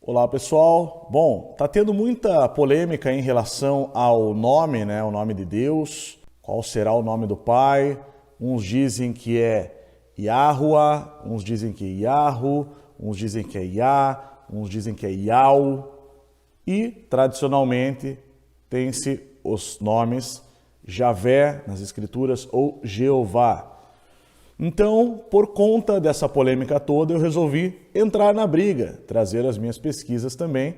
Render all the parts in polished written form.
Olá pessoal, bom, tá tendo muita polêmica em relação ao nome, né, o nome de Deus, qual será o nome do Pai. Uns dizem que é Yahuwah, uns dizem que é Yahu, uns dizem que é Yah, uns dizem que é Yau, e tradicionalmente tem-se os nomes Javé nas escrituras ou Jeová. Então, por conta dessa polêmica toda, eu resolvi entrar na briga, trazer as minhas pesquisas também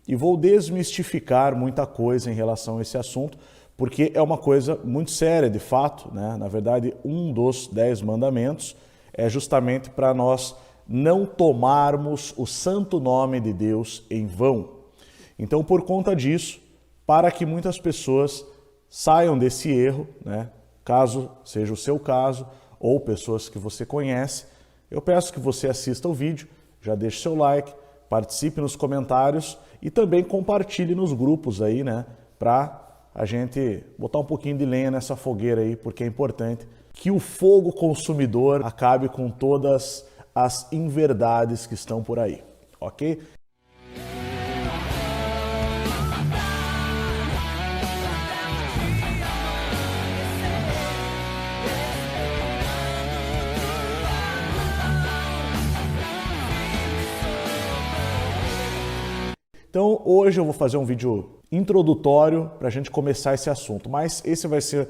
e vou desmistificar muita coisa em relação a esse assunto, porque é uma coisa muito séria, de fato, né? Na verdade, um dos 10 mandamentos é justamente para nós não tomarmos o santo nome de Deus em vão. Então, por conta disso, para que muitas pessoas saiam desse erro, né? Caso seja o seu caso, ou pessoas que você conhece, eu peço que você assista o vídeo, já deixe seu like, participe nos comentários e também compartilhe nos grupos aí, né, para a gente botar um pouquinho de lenha nessa fogueira aí, porque é importante que o fogo consumidor acabe com todas as inverdades que estão por aí, ok? Então, hoje eu vou fazer um vídeo introdutório para a gente começar esse assunto, mas esse vai ser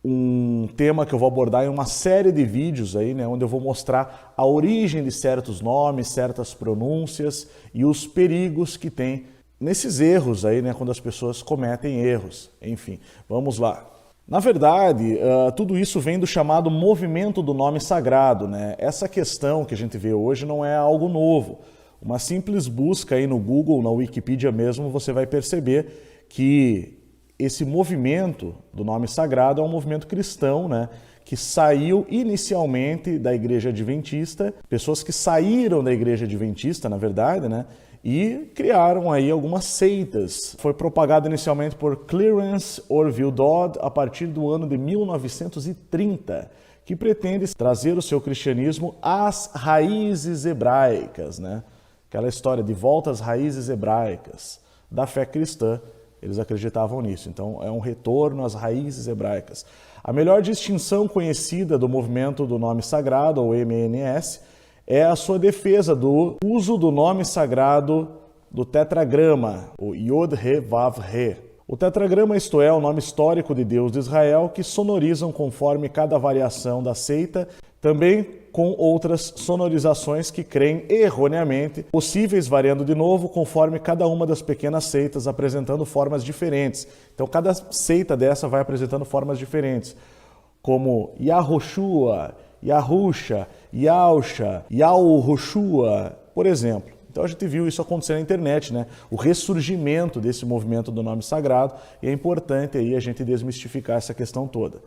um tema que eu vou abordar em uma série de vídeos aí, né, onde eu vou mostrar a origem de certos nomes, certas pronúncias e os perigos que tem nesses erros aí, né, quando as pessoas cometem erros. Enfim, vamos lá. Na verdade, tudo isso vem do chamado movimento do nome sagrado, né? Essa questão que a gente vê hoje não é algo novo. Uma simples busca aí no Google, na Wikipedia mesmo, você vai perceber que esse movimento do nome sagrado é um movimento cristão, né? Que saiu inicialmente da Igreja Adventista, pessoas que saíram da Igreja Adventista, na verdade, né? E criaram aí algumas seitas. Foi propagado inicialmente por Clarence Orville Dodd a partir do ano de 1930, que pretende trazer o seu cristianismo às raízes hebraicas, né? Aquela história de volta às raízes hebraicas da fé cristã, eles acreditavam nisso. Então, é um retorno às raízes hebraicas. A melhor distinção conhecida do movimento do nome sagrado, ou MNS, é a sua defesa do uso do nome sagrado do tetragrama, o Yod-He-Vav-He. O tetragrama, isto é, o nome histórico de Deus de Israel, que sonorizam conforme cada variação da seita, também com outras sonorizações que creem erroneamente, possíveis variando de novo conforme cada uma das pequenas seitas apresentando formas diferentes. Então cada seita dessa vai apresentando formas diferentes, como Yahoshua, Yahusha, Yausha, Yahushua, por exemplo. Então a gente viu isso acontecer na internet, né? O ressurgimento desse movimento do nome sagrado, e é importante aí a gente desmistificar essa questão toda.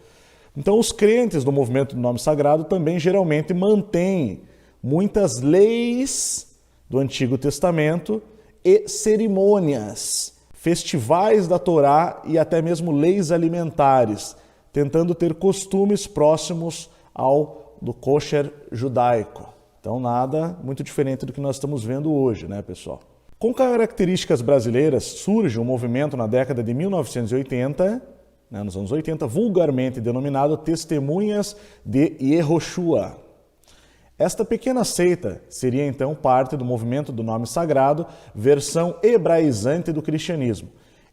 Então os crentes do movimento do nome sagrado também geralmente mantêm muitas leis do Antigo Testamento e cerimônias, festivais da Torá e até mesmo leis alimentares, tentando ter costumes próximos ao do kosher judaico. Então nada muito diferente do que nós estamos vendo hoje, né, pessoal? Com características brasileiras, surge um movimento na década de 1980, nos anos 80, vulgarmente denominado Testemunhas de Yehoshua. Esta pequena seita seria então parte do movimento do nome sagrado, versão hebraizante do cristianismo.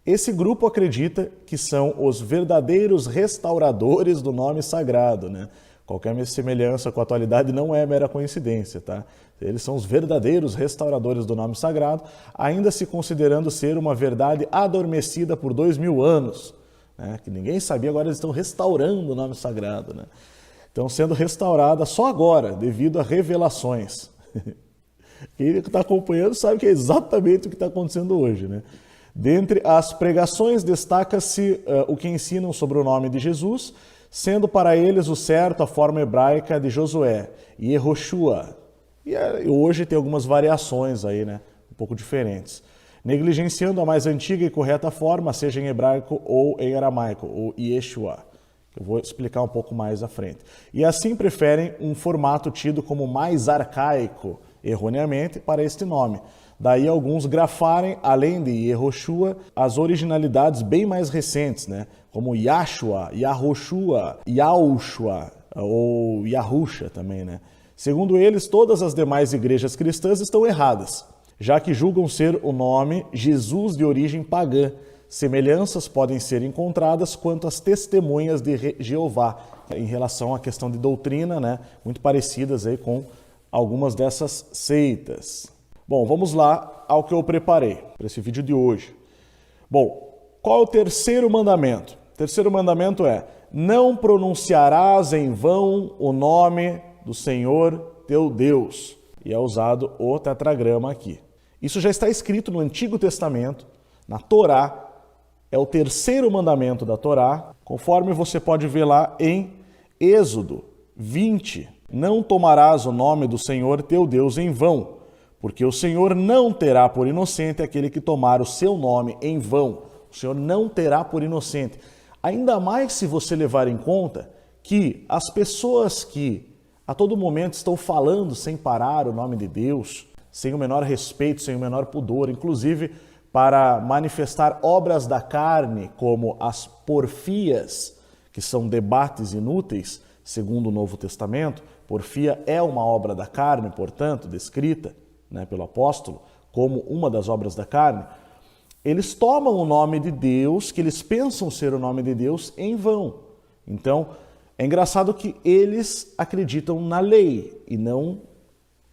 Esse grupo acredita que são os verdadeiros restauradores do nome sagrado, né? Qualquer semelhança com a atualidade não é mera coincidência, tá? Eles são os verdadeiros restauradores do nome sagrado, ainda se considerando ser uma verdade adormecida por 2000 anos. Que ninguém sabia, agora eles estão restaurando o nome sagrado, né? Estão sendo restaurada só agora, devido a revelações. Quem está acompanhando sabe que é exatamente o que está acontecendo hoje, né? Dentre as pregações destaca-se o que ensinam sobre o nome de Jesus, sendo para eles o certo a forma hebraica de Josué, Yehoshua. E hoje tem algumas variações aí, né? Um pouco diferentes. Negligenciando a mais antiga e correta forma, seja em hebraico ou em aramaico, ou Yeshua, que eu vou explicar um pouco mais à frente. E assim preferem um formato tido como mais arcaico, erroneamente, para este nome. Daí alguns grafarem, além de Yehoshua, as originalidades bem mais recentes, né? Como Yahshua, Yahoshua, Yahushua ou Yahusha também, né? Segundo eles, todas as demais igrejas cristãs estão erradas, já que julgam ser o nome Jesus de origem pagã. Semelhanças podem ser encontradas quanto às testemunhas de Jeová, em relação à questão de doutrina, né? Muito parecidas aí com algumas dessas seitas. Bom, vamos lá ao que eu preparei para esse vídeo de hoje. Bom, qual é o terceiro mandamento? O terceiro mandamento é: não pronunciarás em vão o nome do Senhor teu Deus. E é usado o tetragrama aqui. Isso já está escrito no Antigo Testamento, na Torá. É o terceiro mandamento da Torá, conforme você pode ver lá em Êxodo 20. Não tomarás o nome do Senhor teu Deus em vão, porque o Senhor não terá por inocente aquele que tomar o seu nome em vão. O Senhor não terá por inocente. Ainda mais se você levar em conta que as pessoas que a todo momento estão falando sem parar o nome de Deus, sem o menor respeito, sem o menor pudor, inclusive para manifestar obras da carne, como as porfias, que são debates inúteis, segundo o Novo Testamento. Porfia é uma obra da carne, portanto, descrita, né, pelo apóstolo como uma das obras da carne. Eles tomam o nome de Deus, que eles pensam ser o nome de Deus, em vão. Então, é engraçado que eles acreditam na lei e não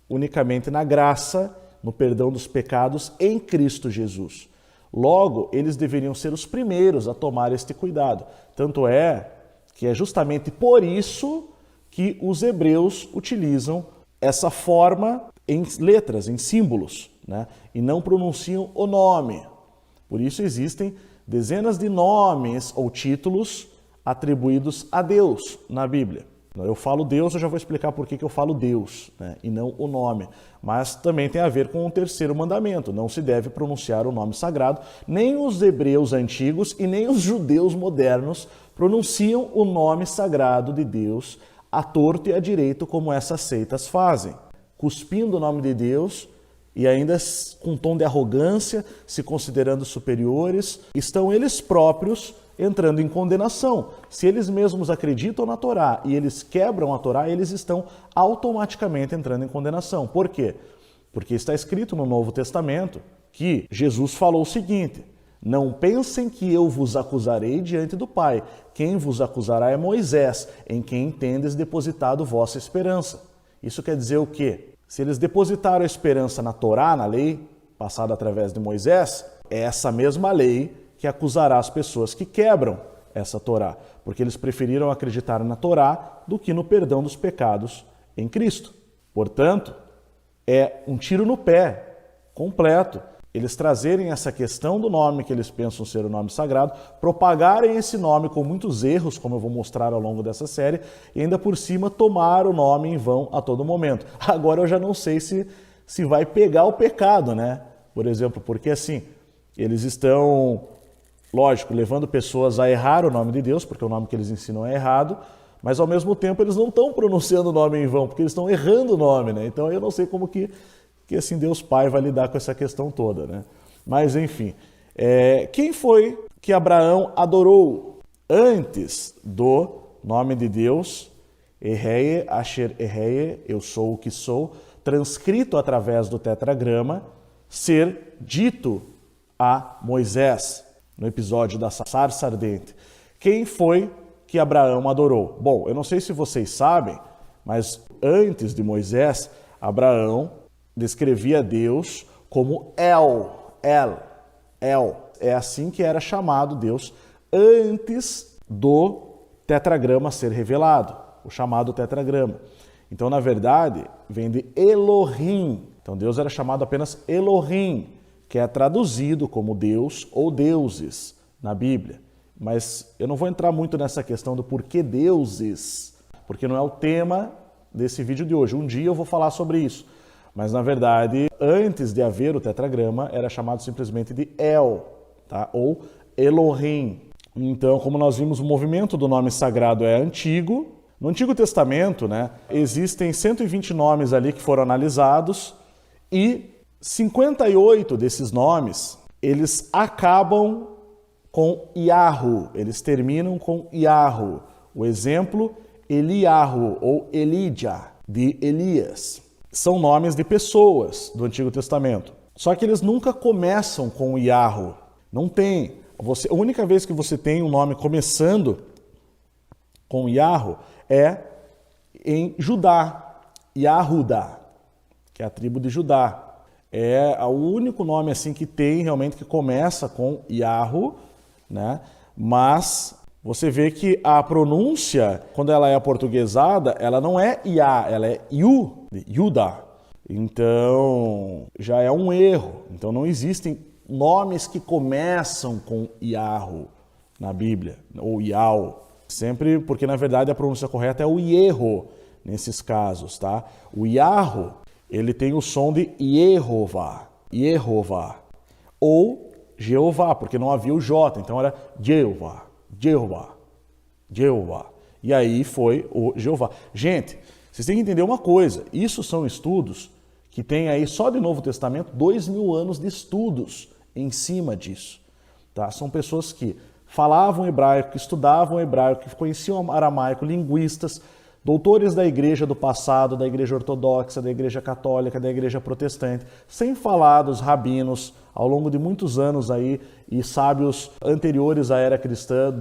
unicamente na graça, no perdão dos pecados em Cristo Jesus. Logo, eles deveriam ser os primeiros a tomar este cuidado. Tanto é que é justamente por isso que os hebreus utilizam essa forma em letras, em símbolos, né? E não pronunciam o nome. Por isso existem dezenas de nomes ou títulos atribuídos a Deus na Bíblia. Eu falo Deus, eu já vou explicar por que eu falo Deus, né, e não o nome. Mas também tem a ver com o terceiro mandamento. Não se deve pronunciar o nome sagrado. Nem os hebreus antigos e nem os judeus modernos pronunciam o nome sagrado de Deus à torto e à direito, como essas seitas fazem. Cuspindo o nome de Deus e ainda com um tom de arrogância, se considerando superiores, estão eles próprios entrando em condenação. Se eles mesmos acreditam na Torá e eles quebram a Torá, eles estão automaticamente entrando em condenação. Por quê? Porque está escrito no Novo Testamento que Jesus falou o seguinte: não pensem que eu vos acusarei diante do Pai. Quem vos acusará é Moisés, em quem tendes depositado vossa esperança. Isso quer dizer o quê? Se eles depositaram a esperança na Torá, na lei passada através de Moisés, é essa mesma lei que acusará as pessoas que quebram essa Torá, porque eles preferiram acreditar na Torá do que no perdão dos pecados em Cristo. Portanto, é um tiro no pé completo eles trazerem essa questão do nome que eles pensam ser o nome sagrado, propagarem esse nome com muitos erros, como eu vou mostrar ao longo dessa série, e ainda por cima tomar o nome em vão a todo momento. Agora eu já não sei se vai pegar o pecado, né? Por exemplo, porque assim, eles estão, lógico, levando pessoas a errar o nome de Deus, porque o nome que eles ensinam é errado, mas ao mesmo tempo eles não estão pronunciando o nome em vão, porque eles estão errando o nome, né? Então eu não sei como que assim Deus Pai vai lidar com essa questão toda, né? Mas enfim, quem foi que Abraão adorou antes do nome de Deus, Ehyeh Asher Ehyeh, eu sou o que sou, transcrito através do tetragrama, ser dito a Moisés, no episódio da sarça ardente? Quem foi que Abraão adorou? Bom, eu não sei se vocês sabem, mas antes de Moisés, Abraão descrevia Deus como El. É assim que era chamado Deus antes do tetragrama ser revelado, o chamado tetragrama. Então, na verdade, vem de Elohim. Então, Deus era chamado apenas Elohim, que é traduzido como Deus ou deuses na Bíblia. Mas eu não vou entrar muito nessa questão do porquê deuses, porque não é o tema desse vídeo de hoje. Um dia eu vou falar sobre isso. Mas, na verdade, antes de haver o tetragrama, era chamado simplesmente de El, tá? Ou Elohim. Então, como nós vimos, o movimento do nome sagrado é antigo. No Antigo Testamento, né, existem 120 nomes ali que foram analisados E 58 desses nomes, eles acabam com Yahu, eles terminam com Yahu. O exemplo, Eliahu ou Elídia, de Elias. São nomes de pessoas do Antigo Testamento. Só que eles nunca começam com Yahu. Não tem. A única vez que você tem um nome começando com Yahu é em Judá, Yahuda, que é a tribo de Judá. É o único nome assim que tem realmente que começa com Yahu, né? Mas você vê que a pronúncia, quando ela é aportuguesada, ela não é Iá, ela é Yu, Yuda. Então, já é um erro. Então, não existem nomes que começam com Yahu na Bíblia, ou Yau. Sempre porque, na verdade, a pronúncia correta é o Ierro, nesses casos, tá? O Yahu, ele tem o som de Yehová, Yehová, ou Jeová, porque não havia o J, então era Jeová, Jeová, Jeová. E aí foi o Jeová. Gente, vocês têm que entender uma coisa, isso são estudos que tem aí só de Novo Testamento 2000 anos de estudos em cima disso. Tá? São pessoas que falavam hebraico, que estudavam hebraico, que conheciam aramaico, linguistas, doutores da igreja do passado, da igreja ortodoxa, da igreja católica, da igreja protestante, sem falar dos rabinos ao longo de muitos anos aí e sábios anteriores à era cristã,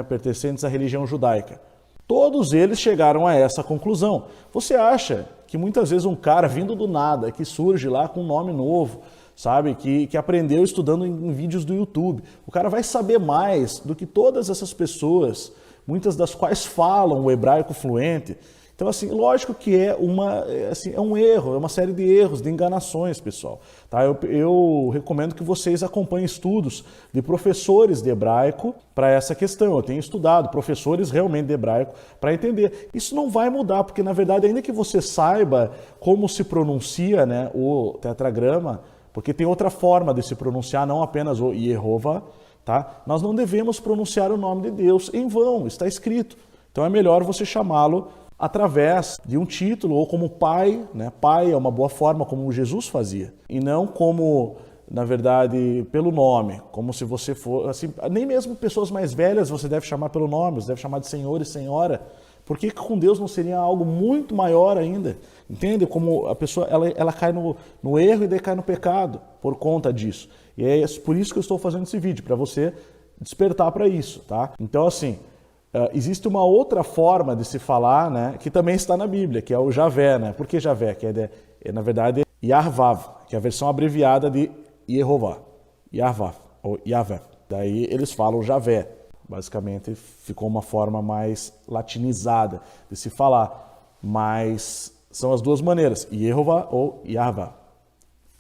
pertencentes à religião judaica. Todos eles chegaram a essa conclusão. Você acha que muitas vezes um cara vindo do nada, que surge lá com um nome novo, sabe, que aprendeu estudando em vídeos do YouTube, o cara vai saber mais do que todas essas pessoas, muitas das quais falam o hebraico fluente? Então, assim, lógico que é um erro, é uma série de erros, de enganações, pessoal. Tá? Eu recomendo que vocês acompanhem estudos de professores de hebraico para essa questão. Eu tenho estudado professores realmente de hebraico para entender. Isso não vai mudar, porque, na verdade, ainda que você saiba como se pronuncia, né, o tetragrama, porque tem outra forma de se pronunciar, não apenas o Yehová, tá? Nós não devemos pronunciar o nome de Deus em vão, está escrito. Então é melhor você chamá-lo através de um título ou como pai, né? Pai é uma boa forma, como Jesus fazia, e não como, na verdade, pelo nome, como se você for, assim, nem mesmo pessoas mais velhas você deve chamar pelo nome, você deve chamar de senhor e senhora. Por que com Deus não seria algo muito maior ainda? Entende? Como a pessoa ela cai no erro e daí cai no pecado por conta disso. E é por isso que eu estou fazendo esse vídeo, para você despertar para isso, tá? Então, assim, existe uma outra forma de se falar, né, que também está na Bíblia, que é o Javé, né? Por que Javé? Que na verdade, é Yarvav, que é a versão abreviada de Yehová. Yarvav, ou Yavé. Daí eles falam Javé. Basicamente, ficou uma forma mais latinizada de se falar. Mas são as duas maneiras, Yehová ou Yahvá.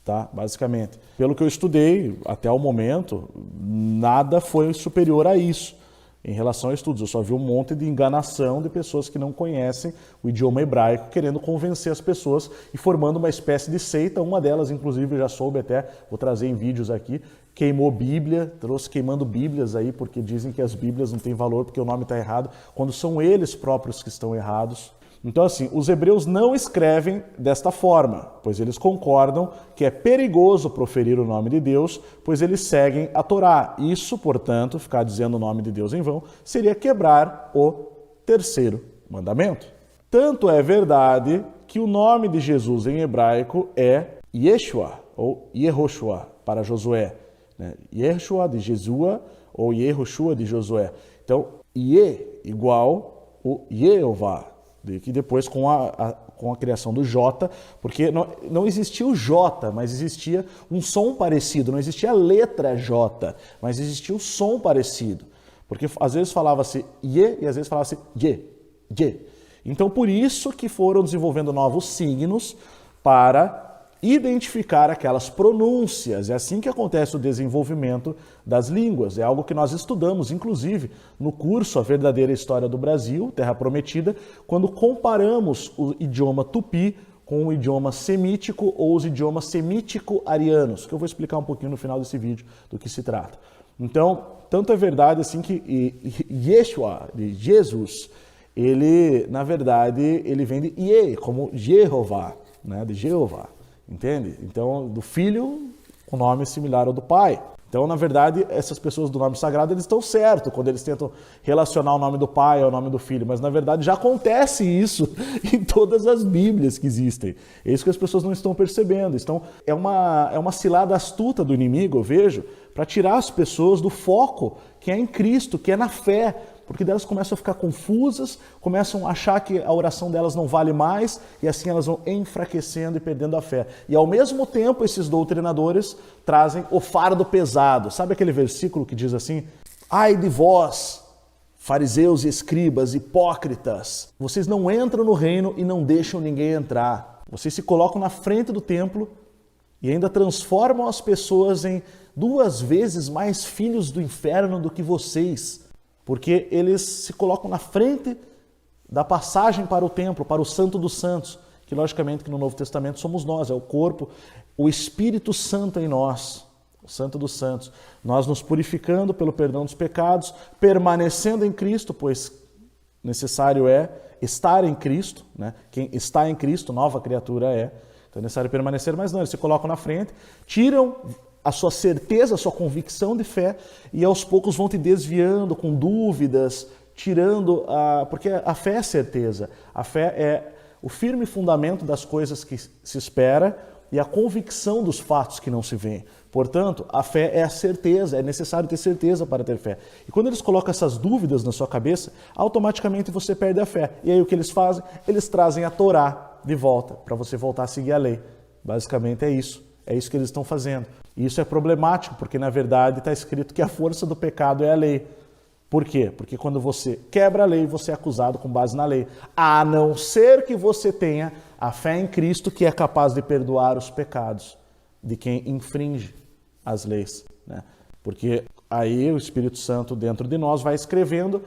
Tá? Basicamente. Pelo que eu estudei, até o momento, nada foi superior a isso em relação a estudos. Eu só vi um monte de enganação de pessoas que não conhecem o idioma hebraico, querendo convencer as pessoas e formando uma espécie de seita. Uma delas, inclusive, eu já soube até, vou trazer em vídeos aqui, queimou Bíblia, trouxe queimando Bíblias aí, porque dizem que as Bíblias não têm valor porque o nome está errado, quando são eles próprios que estão errados. Então, assim, os hebreus não escrevem desta forma, pois eles concordam que é perigoso proferir o nome de Deus, pois eles seguem a Torá. Isso, portanto, ficar dizendo o nome de Deus em vão, seria quebrar o terceiro mandamento. Tanto é verdade que o nome de Jesus em hebraico é Yeshua, ou Yehoshua, para Josué. Yeshua de Jesua, ou Yehoshua de Josué. Então, Ye igual o Yehová. Que depois com a criação do J, porque não existia o J, mas existia um som parecido, não existia a letra J, mas existia o som parecido, porque às vezes falava-se Ye e às vezes falava-se Ye. Então por isso que foram desenvolvendo novos signos para identificar aquelas pronúncias. É assim que acontece o desenvolvimento das línguas. É algo que nós estudamos, inclusive, no curso A Verdadeira História do Brasil, Terra Prometida, quando comparamos o idioma tupi com o idioma semítico ou os idiomas semítico-arianos, que eu vou explicar um pouquinho no final desse vídeo do que se trata. Então, tanto é verdade assim que Yeshua, de Jesus, ele, na verdade, ele vem de Ye, como Jeová, né, de Jeová. entende? Então, do filho, o nome é similar ao do pai. Então, na verdade, essas pessoas do nome sagrado, eles estão certos quando eles tentam relacionar o nome do pai ao nome do filho, mas na verdade já acontece isso em todas as Bíblias que existem. É isso que as pessoas não estão percebendo. Então, é uma cilada astuta do inimigo, eu vejo, para tirar as pessoas do foco que é em Cristo, que é na fé, porque delas começam a ficar confusas, começam a achar que a oração delas não vale mais, e assim elas vão enfraquecendo e perdendo a fé. E ao mesmo tempo, esses doutrinadores trazem o fardo pesado. Sabe aquele versículo que diz assim: ai de vós, fariseus e escribas, hipócritas, vocês não entram no reino e não deixam ninguém entrar. Vocês se colocam na frente do templo e ainda transformam as pessoas em 2 vezes mais filhos do inferno do que vocês. Porque eles se colocam na frente da passagem para o templo, para o Santo dos Santos, que logicamente que no Novo Testamento somos nós, é o corpo, o Espírito Santo em nós, o Santo dos Santos. Nós nos purificando pelo perdão dos pecados, permanecendo em Cristo, pois necessário é estar em Cristo, né? Quem está em Cristo, nova criatura é. Então é necessário permanecer, mas não, eles se colocam na frente, tiram a sua certeza, a sua convicção de fé, e aos poucos vão te desviando com dúvidas, tirando porque a fé é certeza, a fé é o firme fundamento das coisas que se espera e a convicção dos fatos que não se veem. Portanto, a fé é a certeza, é necessário ter certeza para ter fé. E quando eles colocam essas dúvidas na sua cabeça, automaticamente você perde a fé. E aí o que eles fazem? Eles trazem a Torá de volta, para você voltar a seguir a lei. Basicamente é isso que eles estão fazendo. E isso é problemático, porque na verdade está escrito que a força do pecado é a lei. Por quê? Porque quando você quebra a lei, você é acusado com base na lei. A não ser que você tenha a fé em Cristo, que é capaz de perdoar os pecados de quem infringe as leis, né? Porque aí o Espírito Santo dentro de nós vai escrevendo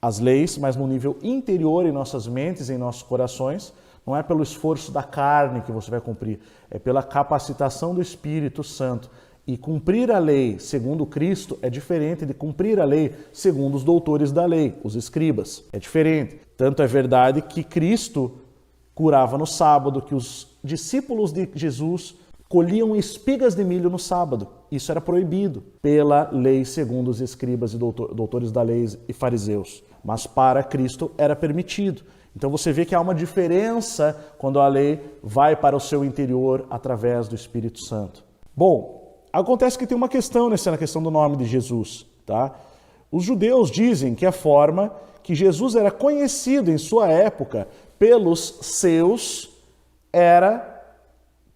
as leis, mas no nível interior em nossas mentes, em nossos corações. Não é pelo esforço da carne que você vai cumprir, é pela capacitação do Espírito Santo. E cumprir a lei segundo Cristo é diferente de cumprir a lei segundo os doutores da lei, os escribas. É diferente. Tanto é verdade que Cristo curava no sábado, que os discípulos de Jesus colhiam espigas de milho no sábado. Isso era proibido pela lei segundo os escribas e doutores da lei e fariseus. Mas para Cristo era permitido. Então você vê que há uma diferença quando a lei vai para o seu interior através do Espírito Santo. Bom, acontece que tem uma questão na questão do nome de Jesus, tá? Os judeus dizem que a forma que Jesus era conhecido em sua época pelos seus era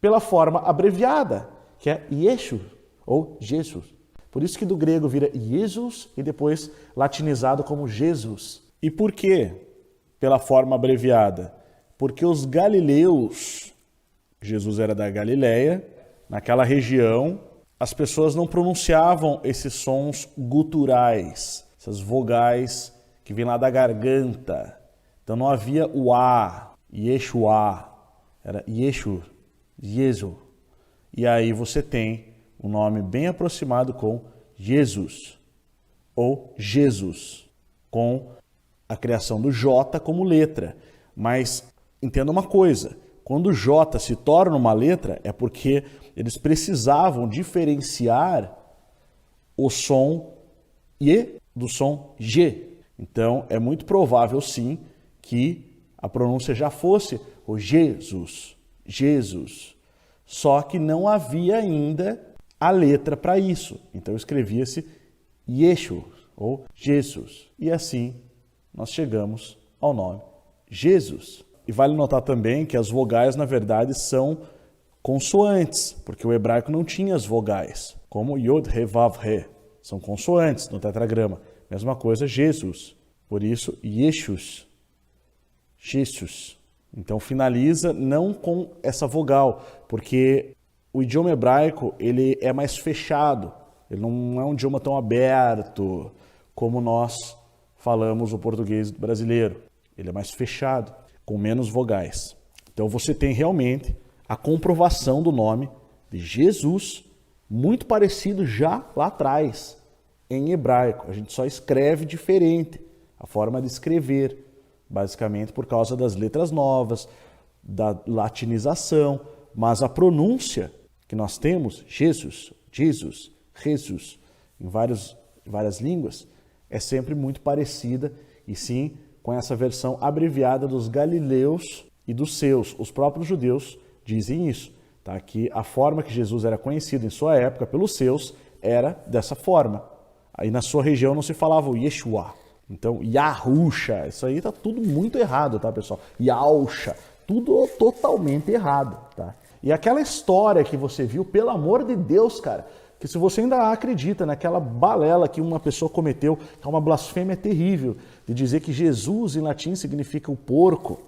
pela forma abreviada, que é Yeshua, ou Jesus. Por isso que do grego vira Jesus e depois latinizado como Jesus. E por quê? Pela forma abreviada, porque os galileus, Jesus era da Galileia, naquela região, as pessoas não pronunciavam esses sons guturais, essas vogais que vêm lá da garganta. Então não havia o A, Yeshua, era Yeshu, Jesus. E aí você tem um nome bem aproximado com Jesus, ou Jesus, com a criação do J como letra. Mas entenda uma coisa, quando o J se torna uma letra é porque eles precisavam diferenciar o som I do som G. Então é muito provável sim que a pronúncia já fosse o Jesus, Jesus. Só que não havia ainda a letra para isso. Então escrevia-se Yeshua ou Jesus. E assim nós chegamos ao nome Jesus. E vale notar também que as vogais, na verdade, são consoantes, porque o hebraico não tinha as vogais, como Yod, He, Vav, He. São consoantes no tetragrama. Mesma coisa, Jesus. Por isso, Yeshus, Jesus. Então finaliza não com essa vogal, porque o idioma hebraico ele é mais fechado. Ele não é um idioma tão aberto como nós falamos o português brasileiro. Ele é mais fechado, com menos vogais. Então você tem realmente a comprovação do nome de Jesus, muito parecido já lá atrás, em hebraico. A gente só escreve diferente, a forma de escrever, basicamente por causa das letras novas, da latinização, mas a pronúncia que nós temos, Jesus, Jesus, Jesus, em várias línguas, é sempre muito parecida, e sim com essa versão abreviada dos galileus e dos seus. Os próprios judeus dizem isso, tá? Que a forma que Jesus era conhecido em sua época pelos seus era dessa forma. Aí na sua região não se falava o Yeshua. Então, Yahusha, isso aí tá tudo muito errado, tá, pessoal? Yahusha, tudo totalmente errado, tá? E aquela história que você viu, pelo amor de Deus, cara, que se você ainda acredita naquela balela que uma pessoa cometeu, que é uma blasfêmia terrível, de dizer que Jesus em latim significa o porco,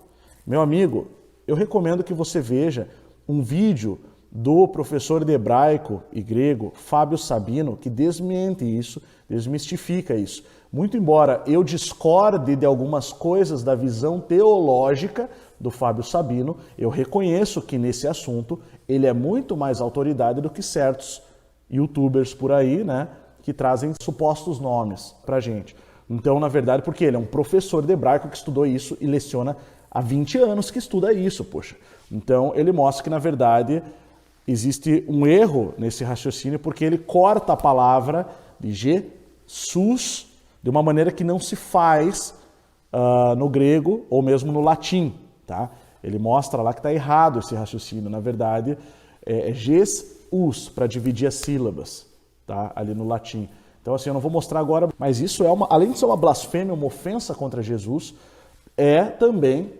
meu amigo, eu recomendo que você veja um vídeo do professor de hebraico e grego, Fábio Sabino, que desmente isso, desmistifica isso. Muito embora eu discorde de algumas coisas da visão teológica do Fábio Sabino, eu reconheço que nesse assunto ele é muito mais autoridade do que certos youtubers por aí, né, que trazem supostos nomes pra gente. Então, na verdade, porque ele é um professor de hebraico que estudou isso e leciona há 20 anos que estuda isso, poxa. Então, ele mostra que, na verdade, existe um erro nesse raciocínio porque ele corta a palavra de Jesus de uma maneira que não se faz no grego ou mesmo no latim, tá? Ele mostra lá que está errado esse raciocínio. Na verdade, é Jesus para dividir as sílabas, tá? Ali no latim. Então, assim, eu não vou mostrar agora, mas isso é além de ser uma blasfêmia, uma ofensa contra Jesus, é também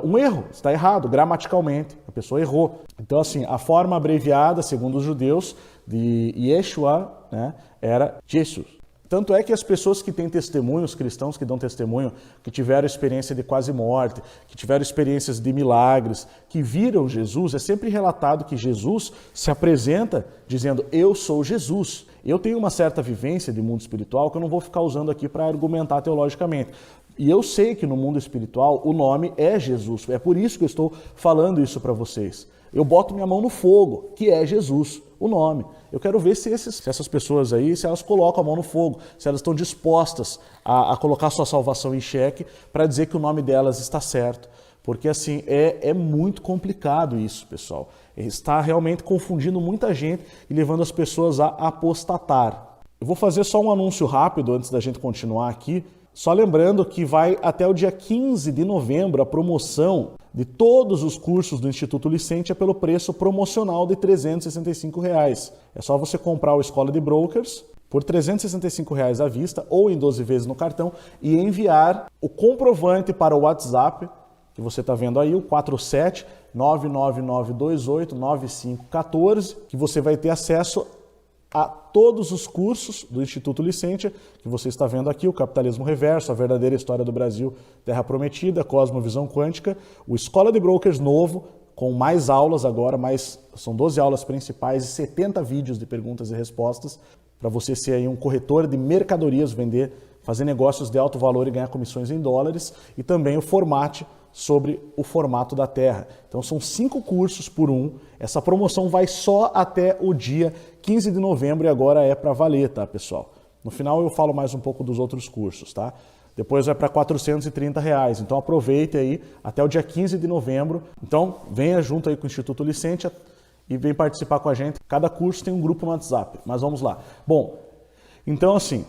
um erro. Está errado gramaticalmente. A pessoa errou. Então, assim, a forma abreviada, segundo os judeus, de Yeshua, né, era Jesus. Tanto é que as pessoas que têm testemunhos, cristãos que dão testemunho, que tiveram experiência de quase morte, que tiveram experiências de milagres, que viram Jesus, é sempre relatado que Jesus se apresenta dizendo, eu sou Jesus. Eu tenho uma certa vivência de mundo espiritual que eu não vou ficar usando aqui para argumentar teologicamente. E eu sei que no mundo espiritual o nome é Jesus. É por isso que eu estou falando isso para vocês. Eu boto minha mão no fogo, que é Jesus, o nome. Eu quero ver se essas pessoas aí, se elas colocam a mão no fogo, se elas estão dispostas a colocar sua salvação em xeque para dizer que o nome delas está certo. Porque assim, é muito complicado isso, pessoal. Está realmente confundindo muita gente e levando as pessoas a apostatar. Eu vou fazer só um anúncio rápido antes da gente continuar aqui. Só lembrando que vai até o dia 15 de novembro a promoção de todos os cursos do Instituto Licência pelo preço promocional de R$ 365. É só você comprar o Escola de Brokers por R$ 365 à vista ou em 12 vezes no cartão e enviar o comprovante para o WhatsApp que você está vendo aí, o 47999289514, que você vai ter acesso a todos os cursos do Instituto Licência, que você está vendo aqui, o Capitalismo Reverso, a verdadeira história do Brasil, Terra Prometida, Cosmovisão Quântica, o Escola de Brokers novo, com mais aulas agora, são 12 aulas principais e 70 vídeos de perguntas e respostas, para você ser aí um corretor de mercadorias, vender, fazer negócios de alto valor e ganhar comissões em dólares, e também o Formate, sobre o formato da Terra. Então são 5 cursos por um. Essa promoção vai só até o dia 15 de novembro e agora é para valer, tá, pessoal? No final eu falo mais um pouco dos outros cursos, tá? Depois vai para R$ 430. Então aproveite aí até o dia 15 de novembro. Então venha junto aí com o Instituto Licência e vem participar com a gente. Cada curso tem um grupo no WhatsApp, mas vamos lá. Bom, então assim,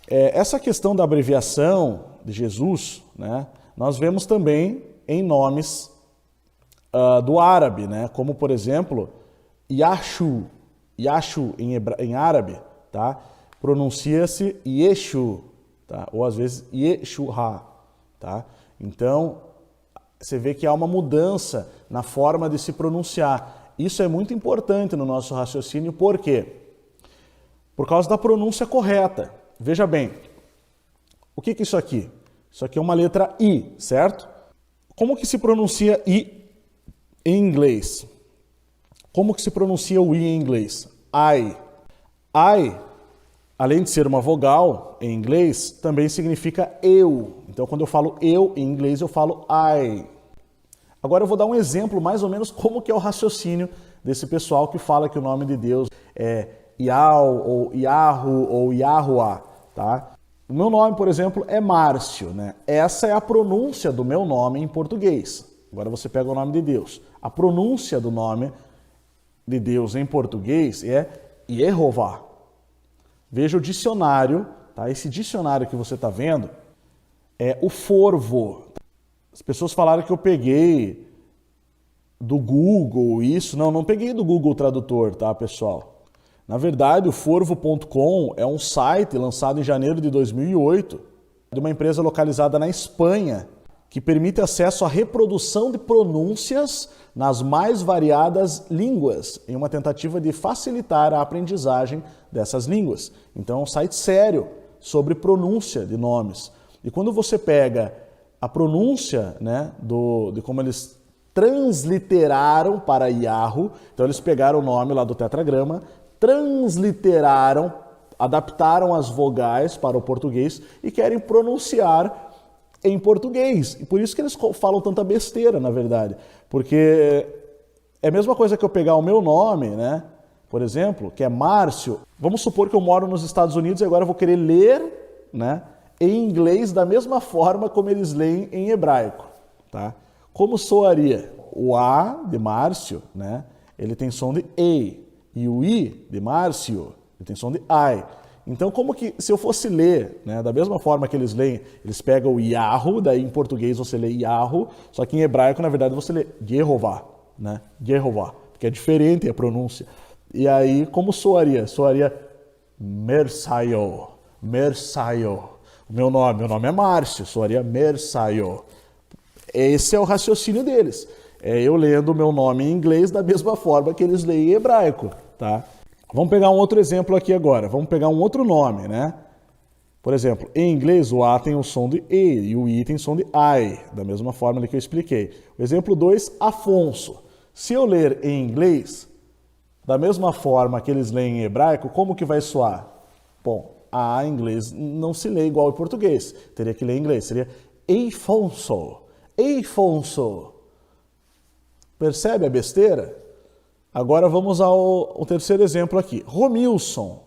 essa questão da abreviação de Jesus, né? Nós vemos também em nomes do árabe, né? Como, por exemplo, Yashu. Yashu em árabe, tá? Pronuncia-se Yeshu, tá? Ou às vezes Yeshua, tá? Então, você vê que há uma mudança na forma de se pronunciar. Isso é muito importante no nosso raciocínio, por quê? Por causa da pronúncia correta. Veja bem, o que é isso aqui? Isso aqui é uma letra I, certo? Como que se pronuncia I em inglês? Como que se pronuncia o I em inglês? I. I, além de ser uma vogal em inglês, também significa eu. Então, quando eu falo eu em inglês, eu falo I. Agora eu vou dar um exemplo, mais ou menos, como que é o raciocínio desse pessoal que fala que o nome de Deus é Yahweh, ou Yahu, ou Yahuwah, tá? O meu nome, por exemplo, é Márcio, né? Essa é a pronúncia do meu nome em português. Agora você pega o nome de Deus. A pronúncia do nome de Deus em português é Jeová. Veja o dicionário, tá? Esse dicionário que você está vendo é o Forvo. As pessoas falaram que eu peguei do Google isso. Não peguei do Google Tradutor, tá, pessoal? Na verdade, o Forvo.com é um site lançado em janeiro de 2008 de uma empresa localizada na Espanha que permite acesso à reprodução de pronúncias nas mais variadas línguas, em uma tentativa de facilitar a aprendizagem dessas línguas. Então é um site sério sobre pronúncia de nomes. E quando você pega a pronúncia, né, de como eles transliteraram para Yahoo, então eles pegaram o nome lá do tetragrama, transliteraram, adaptaram as vogais para o português e querem pronunciar em português. E por isso que eles falam tanta besteira, na verdade. Porque é a mesma coisa que eu pegar o meu nome, né? Por exemplo, que é Márcio. Vamos supor que eu moro nos Estados Unidos e agora eu vou querer ler, né, em inglês da mesma forma como eles leem em hebraico, tá? Como soaria? O A de Márcio, né, ele tem som de E. E o I de Márcio, ele tem som de I. Então, como que, se eu fosse ler, né, da mesma forma que eles leem, eles pegam o Yahoo, daí em português você lê Yahoo, só que em hebraico, na verdade, você lê Jeová, né? Jeová, porque é diferente a pronúncia. E aí, como soaria? Soaria Mersaio, Mersaio. Meu nome é Márcio, soaria Mersaio. Esse é o raciocínio deles. É eu lendo o meu nome em inglês da mesma forma que eles leem em hebraico, tá? Vamos pegar um outro exemplo aqui agora. Vamos pegar um outro nome, né? Por exemplo, em inglês o A tem o som de E e o I tem o som de I, da mesma forma que eu expliquei. O exemplo 2, Afonso. Se eu ler em inglês, da mesma forma que eles leem em hebraico, como que vai soar? Bom, A em inglês não se lê igual em português. Teria que ler em inglês. Seria Eifonso. Eifonso. Percebe a besteira? Agora vamos ao terceiro exemplo aqui. Romilson.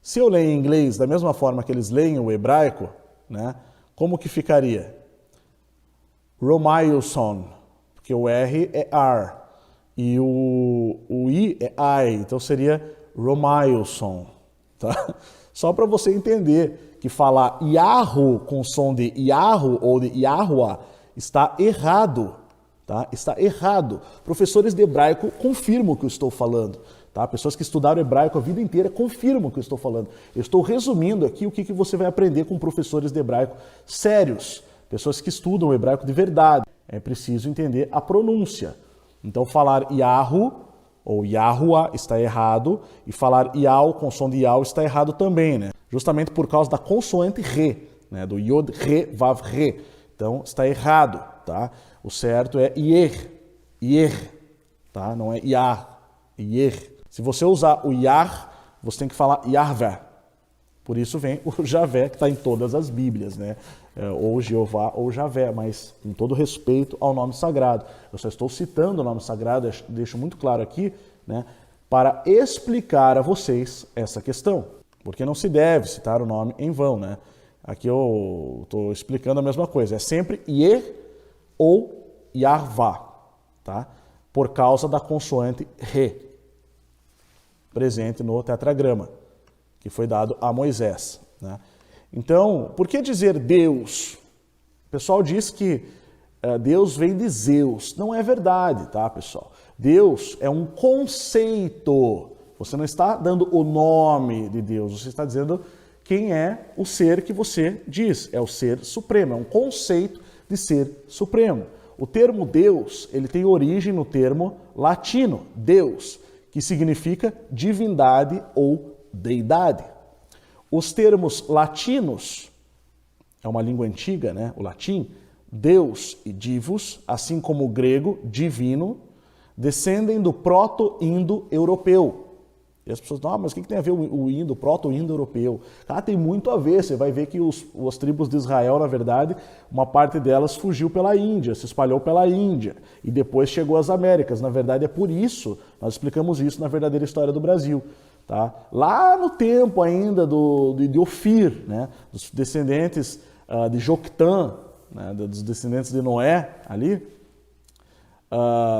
Se eu ler em inglês da mesma forma que eles leem o hebraico, né, como que ficaria? Romailson, porque o R é R e o I é I, então seria Romailson. Tá? Só para você entender que falar Yahoo com som de Yahoo ou de Yahuwah está errado. Tá? Está errado. Professores de hebraico confirmam o que eu estou falando. Tá? Pessoas que estudaram hebraico a vida inteira confirmam o que eu estou falando. Eu estou resumindo aqui o que você vai aprender com professores de hebraico sérios. Pessoas que estudam o hebraico de verdade. É preciso entender a pronúncia. Então falar Yahoo ou Yahuwah está errado e falar Yao com som de Yao está errado também, né? Justamente por causa da consoante Re, né? Do Yod, Re, Vav, Re. Então está errado, tá? O certo é Yer, tá? Não é Yah, Yer. Se você usar o Yah, você tem que falar Yahvé. Por isso vem o Javé, que está em todas as Bíblias, né? Ou Jeová ou Javé, mas com todo respeito ao nome sagrado. Eu só estou citando o nome sagrado, deixo muito claro aqui, né? Para explicar a vocês essa questão. Porque não se deve citar o nome em vão, né? Aqui eu estou explicando a mesma coisa. É sempre Yer ou Yarvá, tá? Por causa da consoante Re, presente no tetragrama, que foi dado a Moisés, né? Então, por que dizer Deus? O pessoal diz que Deus vem de Zeus. Não é verdade, tá, pessoal? Deus é um conceito. Você não está dando o nome de Deus, você está dizendo quem é o ser que você diz. É o ser supremo, é um conceito de ser supremo. O termo Deus, ele tem origem no termo latino, Deus, que significa divindade ou deidade. Os termos latinos, é uma língua antiga, né? O latim, Deus e divus, assim como o grego, divino, descendem do proto-indo-europeu. E as pessoas dizem, mas o que tem a ver o proto-indo-europeu? Tem muito a ver, você vai ver que as tribos de Israel, na verdade, uma parte delas fugiu pela Índia, se espalhou pela Índia, e depois chegou às Américas. Na verdade, é por isso, nós explicamos isso na verdadeira história do Brasil. Tá? Lá no tempo ainda de Ofir, né? Dos descendentes de Joctã, né? Dos descendentes de Noé ali,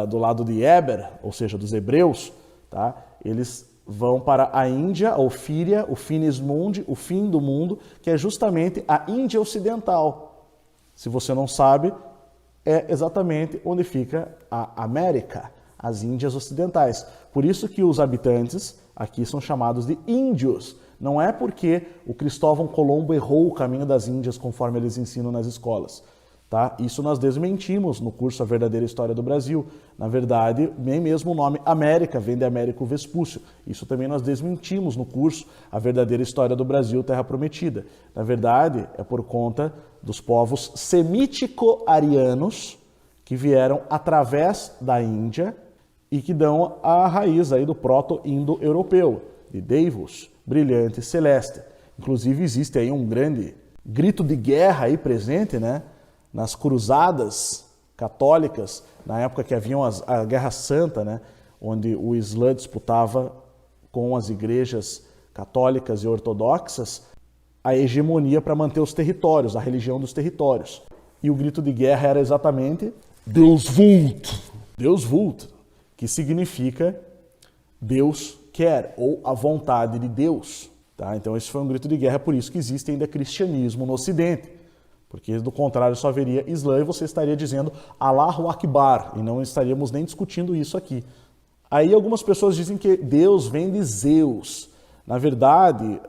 do lado de Eber, ou seja, dos hebreus, tá? Eles vão para a Índia, ou Fíria, o Finis Mundi, o fim do mundo, que é justamente a Índia Ocidental. Se você não sabe, é exatamente onde fica a América, as Índias Ocidentais. Por isso que os habitantes aqui são chamados de índios. Não é porque o Cristóvão Colombo errou o caminho das Índias, conforme eles ensinam nas escolas. Tá? Isso nós desmentimos no curso A Verdadeira História do Brasil. Na verdade, nem mesmo o nome América vem de Américo Vespúcio. Isso também nós desmentimos no curso A Verdadeira História do Brasil, Terra Prometida. Na verdade, é por conta dos povos semítico-arianos que vieram através da Índia e que dão a raiz aí do proto-indo-europeu, de Deivos, brilhante e celeste. Inclusive existe aí um grande grito de guerra aí presente, né? Nas cruzadas católicas, na época que haviam a Guerra Santa, né, onde o Islã disputava com as igrejas católicas e ortodoxas a hegemonia para manter os territórios, a religião dos territórios. E o grito de guerra era exatamente Deus vult, Deus vult, que significa Deus quer, ou a vontade de Deus. Tá? Então esse foi um grito de guerra, por isso que existe ainda cristianismo no Ocidente. Porque do contrário só haveria Islã e você estaria dizendo Allahu Akbar, e não estaríamos nem discutindo isso aqui. Aí algumas pessoas dizem que Deus vem de Zeus. Na verdade,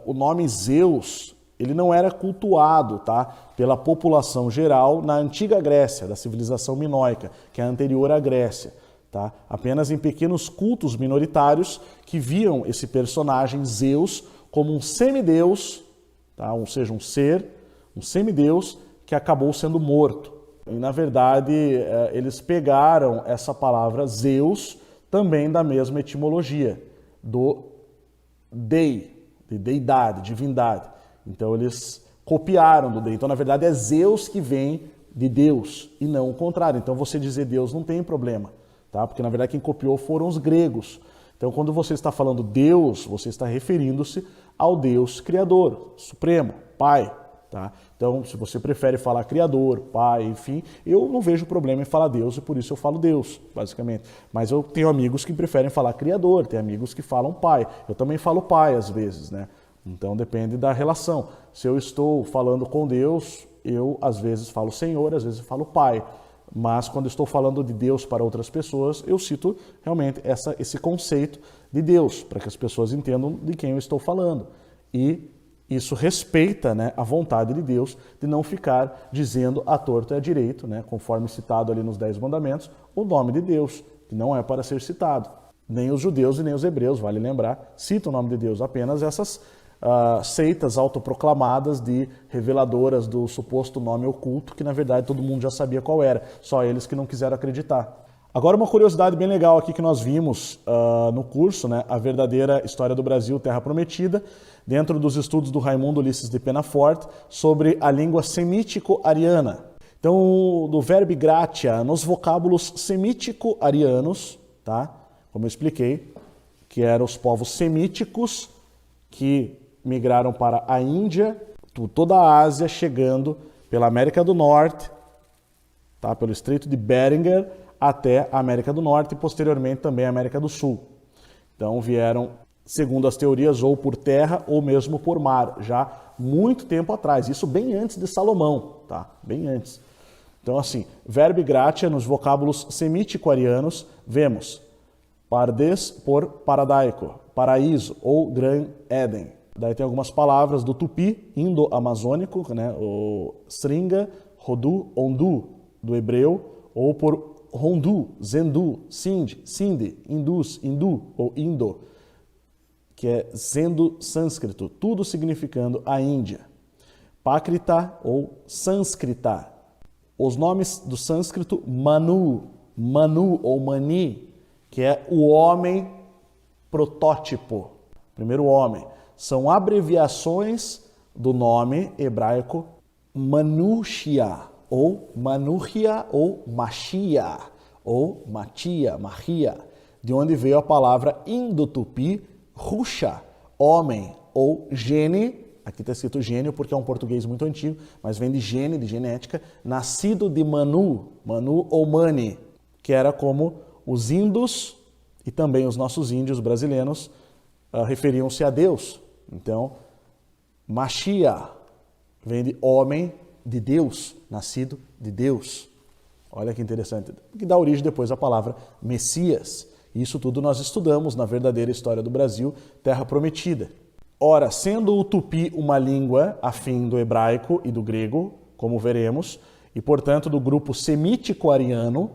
o nome Zeus, ele não era cultuado, tá, pela população geral na antiga Grécia, da civilização minoica, que é anterior à Grécia. Tá? Apenas em pequenos cultos minoritários que viam esse personagem Zeus como um semideus, tá? Ou seja, um semideus que acabou sendo morto. E, na verdade, eles pegaram essa palavra Zeus também da mesma etimologia, do dei, de deidade, divindade. Então, eles copiaram do dei. Então, na verdade, é Zeus que vem de Deus e não o contrário. Então, você dizer Deus não tem problema, tá? Porque, na verdade, quem copiou foram os gregos. Então, quando você está falando Deus, você está referindo-se ao Deus Criador, Supremo, Pai. Tá? Então, se você prefere falar Criador, Pai, enfim, eu não vejo problema em falar Deus e por isso eu falo Deus, basicamente. Mas eu tenho amigos que preferem falar Criador, tem amigos que falam Pai. Eu também falo Pai às vezes, né? Então depende da relação. Se eu estou falando com Deus, eu às vezes falo Senhor, às vezes falo Pai. Mas quando estou falando de Deus para outras pessoas, eu cito realmente esse conceito de Deus, para que as pessoas entendam de quem eu estou falando. E isso respeita, né, a vontade de Deus de não ficar dizendo à torto e à direito, né, conforme citado ali nos 10 mandamentos, o nome de Deus, que não é para ser citado. Nem os judeus e nem os hebreus, vale lembrar, citam o nome de Deus, apenas essas seitas autoproclamadas de reveladoras do suposto nome oculto, que na verdade todo mundo já sabia qual era, só eles que não quiseram acreditar. Agora uma curiosidade bem legal aqui que nós vimos no curso, né, A Verdadeira História do Brasil, Terra Prometida, dentro dos estudos do Raimundo Ulisses de Penaforte, sobre a língua semítico-ariana. Então, do verbo gratia, nos vocábulos semítico-arianos, tá? Como eu expliquei, que eram os povos semíticos que migraram para a Índia, toda a Ásia, chegando pela América do Norte, tá? Pelo Estreito de Beringer, até a América do Norte e posteriormente também a América do Sul. Então vieram, segundo as teorias, ou por terra ou mesmo por mar, já muito tempo atrás, isso bem antes de Salomão, tá? Bem antes. Então assim, verbo gratia nos vocábulos semítico-arianos, vemos pardes por paradaico, paraíso ou Gran Éden. Daí tem algumas palavras do tupi, indo-amazônico, né? O sringa, rodu, ondu, do hebreu, ou por Hondu, Zendu, Sind, Sindhi, Indus, Hindu ou Indo, que é Zendo sânscrito, tudo significando a Índia. Pakrita ou Sânscrita. Os nomes do sânscrito Manu, Manu ou Mani, que é o homem protótipo, primeiro homem, são abreviações do nome hebraico Manushia, ou Manuhia, ou Machia, ou Matia, Mahia, de onde veio a palavra indo-tupi, Rusha, homem, ou gene, aqui está escrito gênio porque é um português muito antigo, mas vem de gene, de genética, nascido de Manu, Manu ou Mani. que era como os indos e também os nossos índios brasileiros referiam-se a Deus. Então, Mashiach vem de homem de Deus, nascido de Deus. Olha que interessante, que dá origem depois à palavra Messias. Isso tudo nós estudamos na verdadeira história do Brasil, Terra Prometida. Ora, sendo o tupi uma língua afim do hebraico e do grego, como veremos, e portanto do grupo semítico-ariano,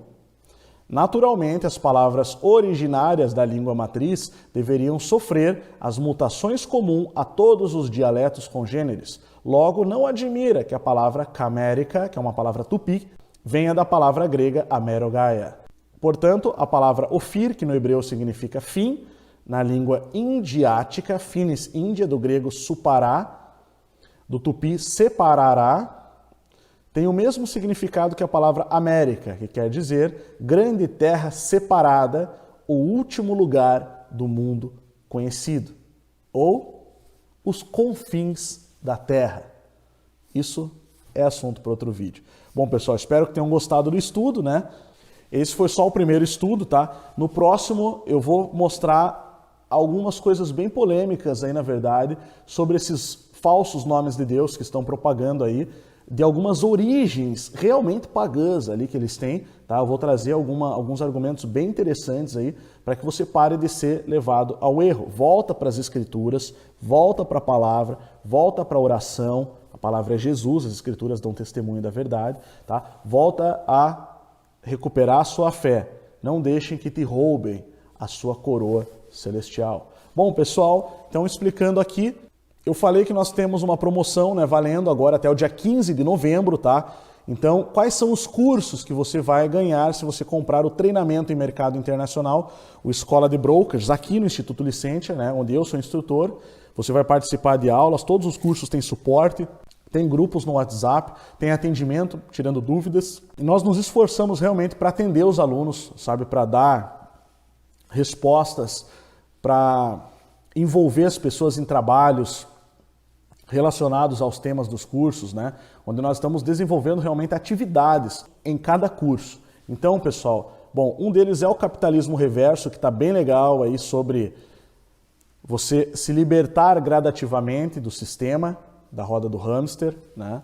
naturalmente as palavras originárias da língua matriz deveriam sofrer as mutações comuns a todos os dialetos congêneres. Logo, não admira que a palavra camérica, que é uma palavra tupi, venha da palavra grega amerogaia. Portanto, a palavra ofir, que no hebreu significa fim, na língua indiática, finis índia, do grego supará, do tupi separará, tem o mesmo significado que a palavra América, que quer dizer grande terra separada, o último lugar do mundo conhecido, ou os confins da terra. Isso é assunto para outro vídeo. Bom, pessoal, espero que tenham gostado do estudo, né? Esse foi só o primeiro estudo, tá? No próximo eu vou mostrar algumas coisas bem polêmicas aí, na verdade, sobre esses falsos nomes de Deus que estão propagando aí, de algumas origens realmente pagãs ali que eles têm, tá? Eu vou trazer alguns argumentos bem interessantes aí para que você pare de ser levado ao erro. Volta para as Escrituras, volta para a palavra, volta para a oração. A palavra é Jesus, as Escrituras dão testemunho da verdade, tá? Volta a recuperar a sua fé. Não deixem que te roubem a sua coroa celestial. Bom, pessoal, então explicando aqui, eu falei que nós temos uma promoção, né, valendo agora até o dia 15 de novembro, tá? Então, quais são os cursos que você vai ganhar se você comprar o treinamento em mercado internacional, o Escola de Brokers, aqui no Instituto Licentia, né, onde eu sou instrutor. Você vai participar de aulas, todos os cursos têm suporte, tem grupos no WhatsApp, tem atendimento, tirando dúvidas. E nós nos esforçamos realmente para atender os alunos, sabe, para dar respostas, para envolver as pessoas em trabalhos relacionados aos temas dos cursos, né? Onde nós estamos desenvolvendo realmente atividades em cada curso. Então, pessoal, bom, um deles é o Capitalismo Reverso, que está bem legal aí sobre você se libertar gradativamente do sistema, da roda do hamster, né?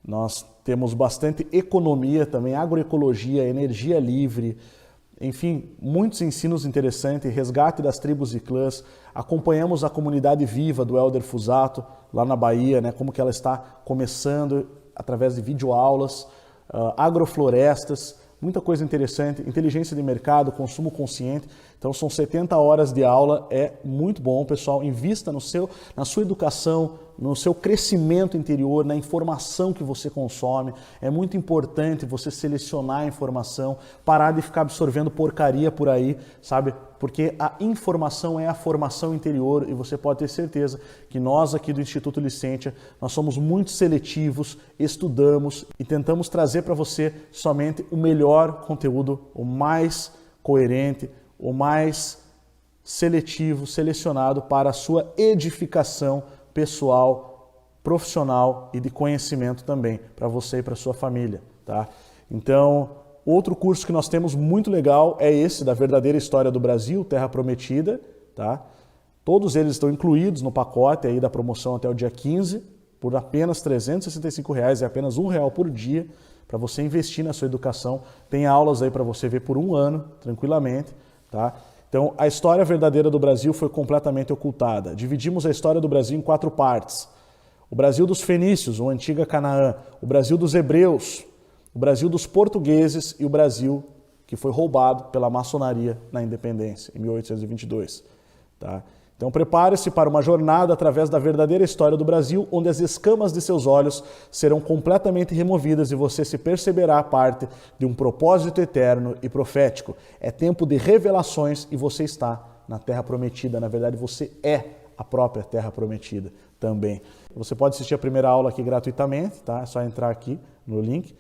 Nós temos bastante economia também, agroecologia, energia livre, enfim, muitos ensinos interessantes, resgate das tribos e clãs. Acompanhamos a comunidade viva do Elder Fusato, lá na Bahia, né? Como que ela está começando através de videoaulas, agroflorestas, muita coisa interessante, inteligência de mercado, consumo consciente. Então são 70 horas de aula, é muito bom, pessoal. Invista na sua educação, no seu crescimento interior, na informação que você consome. É muito importante você selecionar a informação, parar de ficar absorvendo porcaria por aí, sabe? Porque a informação é a formação interior e você pode ter certeza que nós aqui do Instituto Licentia, nós somos muito seletivos, estudamos e tentamos trazer para você somente o melhor conteúdo, o mais coerente, o mais seletivo, selecionado para a sua edificação pessoal, profissional e de conhecimento também, para você e para sua família, tá? Então, outro curso que nós temos muito legal é esse da verdadeira história do Brasil, Terra Prometida, tá? Todos eles estão incluídos no pacote aí da promoção até o dia 15, por apenas R$ 365, é apenas R$1 por dia para você investir na sua educação. Tem aulas aí para você ver por um ano, tranquilamente, tá? Então, a história verdadeira do Brasil foi completamente ocultada. Dividimos a história do Brasil em 4 partes. O Brasil dos fenícios, ou antiga Canaã, o Brasil dos hebreus, o Brasil dos portugueses e o Brasil que foi roubado pela maçonaria na independência, em 1822. Tá? Então prepare-se para uma jornada através da verdadeira história do Brasil, onde as escamas de seus olhos serão completamente removidas e você se perceberá parte de um propósito eterno e profético. É tempo de revelações e você está na Terra Prometida. Na verdade, você é a própria Terra Prometida também. Você pode assistir a primeira aula aqui gratuitamente, tá? É só entrar aqui no link,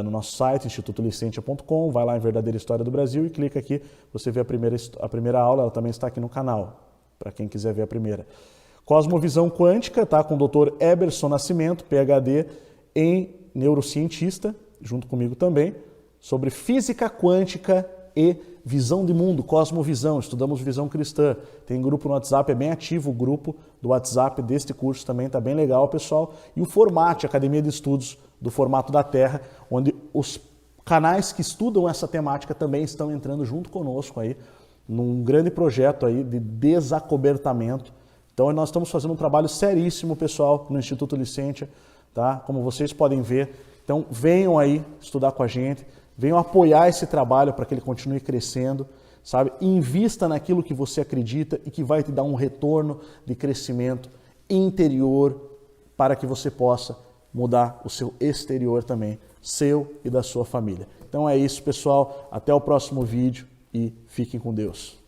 no nosso site, institutolicentia.com, vai lá em Verdadeira História do Brasil e clica aqui, você vê a primeira aula, ela também está aqui no canal, para quem quiser ver a primeira. Cosmovisão Quântica, tá? Com o Dr. Eberson Nascimento, PhD em neurocientista, junto comigo também, sobre física quântica e visão de mundo, cosmovisão. Estudamos visão cristã. Tem grupo no WhatsApp, é bem ativo o grupo do WhatsApp deste curso também, tá bem legal, pessoal. E o Formate, Academia de Estudos do Formato da Terra, onde os canais que estudam essa temática também estão entrando junto conosco aí, num grande projeto aí de desacobertamento. Então nós estamos fazendo um trabalho seríssimo, pessoal, no Instituto Licentia, tá? Como vocês podem ver. Então venham aí estudar com a gente, venham apoiar esse trabalho para que ele continue crescendo, sabe? Invista naquilo que você acredita e que vai te dar um retorno de crescimento interior para que você possa mudar o seu exterior também, seu e da sua família. Então é isso, pessoal. Até o próximo vídeo e fiquem com Deus.